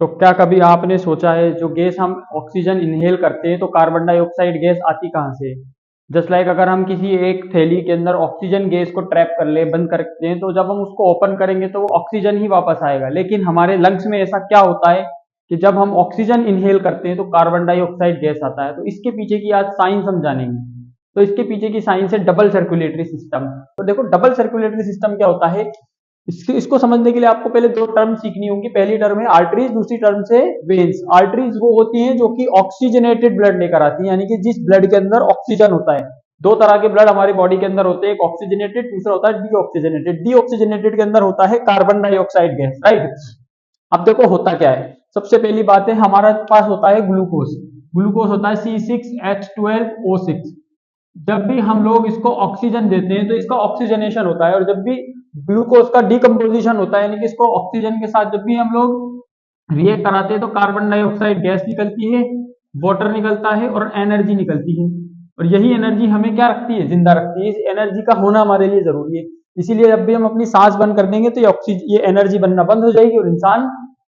तो क्या कभी आपने सोचा है जो गैस हम ऑक्सीजन इनहेल करते हैं तो कार्बन डाइऑक्साइड गैस आती कहाँ से? जस्ट लाइक अगर हम किसी एक थैली के अंदर ऑक्सीजन गैस को ट्रैप कर ले, बंद करते हैं, तो जब हम उसको ओपन करेंगे तो वो ऑक्सीजन ही वापस आएगा। लेकिन हमारे लंग्स में ऐसा क्या होता है कि जब हम ऑक्सीजन इनहेल करते हैं तो कार्बन डाइऑक्साइड गैस आता है। तो इसके पीछे की आज साइंस हम जानेंगे। तो इसके पीछे की साइंस है डबल सर्कुलेटरी सिस्टम। तो देखो डबल सर्कुलेटरी सिस्टम क्या होता है, इसको समझने के लिए आपको पहले दो टर्म सीखनी होंगी। पहली टर्म है आर्टरीज, दूसरी टर्म से वेन्स। आर्टरीज वो होती हैं जो कि ऑक्सीजनेटेड ब्लड लेकर आती हैं, यानी कि जिस ब्लड के अंदर ऑक्सीजन होता है। दो तरह के ब्लड हमारी बॉडी के अंदर होते हैं, एक ऑक्सीजनेटेड, दूसरा होता है डीऑक्सीजनेटेड। डीऑक्सीजनेटेड के अंदर होता है कार्बन डाइऑक्साइड गैस, राइट। अब देखो होता क्या है, सबसे पहली बात है हमारे पास होता है ग्लूकोज। ग्लूकोज होता है C6H12O6। जब भी हम लोग इसको ऑक्सीजन देते हैं तो इसका ऑक्सीजनेशन होता है, और जब भी ग्लूकोज का डिकम्पोजिशन होता है, यानी कि इसको ऑक्सीजन के साथ जब भी हम लोग रिएक्ट कराते हैं तो कार्बन डाइऑक्साइड गैस निकलती है, वाटर निकलता है और एनर्जी निकलती है। और यही एनर्जी हमें क्या रखती है, जिंदा रखती है। इस एनर्जी का होना हमारे लिए जरूरी है। इसीलिए जब भी हम अपनी सांस बंद कर देंगे तो ये एनर्जी बनना बंद हो जाएगी और इंसान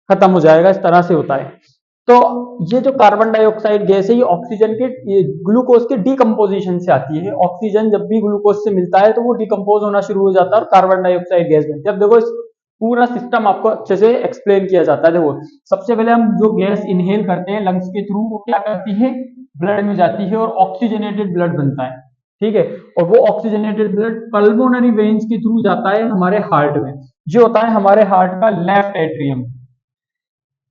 खत्म हो जाएगा। इस तरह से होता है। तो ये जो कार्बन डाइऑक्साइड गैस है ये ऑक्सीजन के, ये ग्लूकोज के डिकम्पोजिशन से आती है। ऑक्सीजन जब भी ग्लूकोज से मिलता है तो वो डिकम्पोज होना शुरू हो जाता है और कार्बन डाइऑक्साइड गैस बनती है। अब देखो इस पूरा सिस्टम आपको अच्छे से एक्सप्लेन किया जाता है। देखो सबसे पहले हम जो गैस इनहेल करते हैं लंग्स के थ्रू, वो क्या करती है, ब्लड में जाती है और ऑक्सीजनेटेड ब्लड बनता है, ठीक है। और वो ऑक्सीजनेटेड ब्लड पल्मोनरी वेन्स के थ्रू जाता है हमारे हार्ट में, जो होता है हमारे हार्ट का लेफ्ट एट्रियम।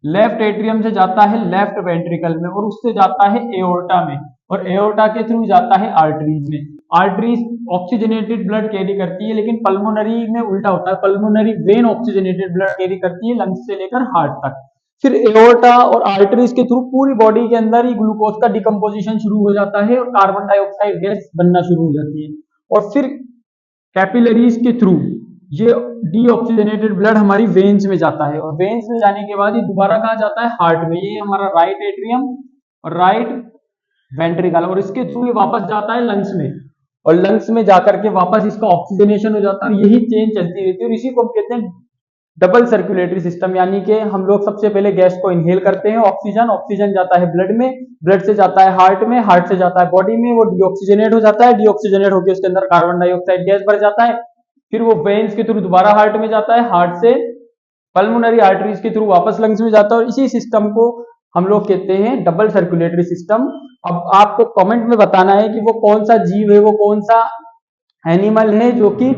लेफ्ट एट्रियम से जाता है लेफ्ट वेंट्रिकल में, और उससे जाता है एओर्टा में, और एओर्टा के थ्रू जाता है आर्टरीज में। आर्टरीज ऑक्सीजनेटेड ब्लड कैरी करती है, लेकिन पल्मोनरी में उल्टा होता है। Pulmonary vein oxygenated blood carry करती है लंग्स से लेकर हार्ट तक। फिर एओर्टा और आर्टरीज के थ्रू पूरी बॉडी के अंदर ही ग्लूकोज का डिकम्पोजिशन शुरू हो जाता है और कार्बन डाइऑक्साइड गैस बनना शुरू हो जाती है। और फिर कैपिलरीज के थ्रू ये डीऑक्सीजनेटेड ब्लड हमारी वेन्स में जाता है, और वेन्स में जाने के बाद ये दोबारा कहाँ जाता है, हार्ट में। ये हमारा राइट एट्रियम और राइट वेंट्रिकल, और इसके थ्रू ये वापस जाता है लंग्स में, और लंग्स में जाकर के वापस इसका ऑक्सीजनेशन हो जाता है। यही चेन चलती रहती है और इसी को हम कहते हैं डबल सर्कुलेटरी सिस्टम। यानी कि हम लोग सबसे पहले गैस को इनहेल करते हैं, ऑक्सीजन, ऑक्सीजन जाता है ब्लड में, ब्लड से जाता है हार्ट में, हार्ट से जाता है बॉडी में, वो डीऑक्सीजनेट हो जाता है, डीऑक्सीजनेट होकर उसके अंदर कार्बन डाइऑक्साइड गैस भर जाता है। फिर वो वेन्स के थ्रू दोबारा हार्ट में जाता है, हार्ट से पल्मोनरी आर्टरीज के थ्रू वापस लंग्स में जाता है, और इसी सिस्टम को हम लोग कहते हैं डबल सर्कुलेटरी सिस्टम। अब आपको कमेंट में बताना है कि वो कौन सा जीव है, वो कौन सा एनिमल है जो कि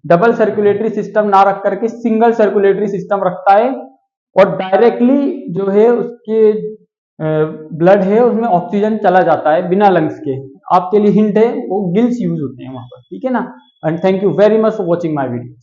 डबल सर्कुलेटरी सिस्टम ना रख करके सिंगल सर्कुलेटरी सिस्टम रखता है, और डायरेक्टली जो है उसके ब्लड है उसमें ऑक्सीजन चला जाता है बिना लंग्स के। आपके लिए हिंट है, वो गिल्स यूज होते हैं वहां पर, ठीक है ना। And thank you very much for watching my video.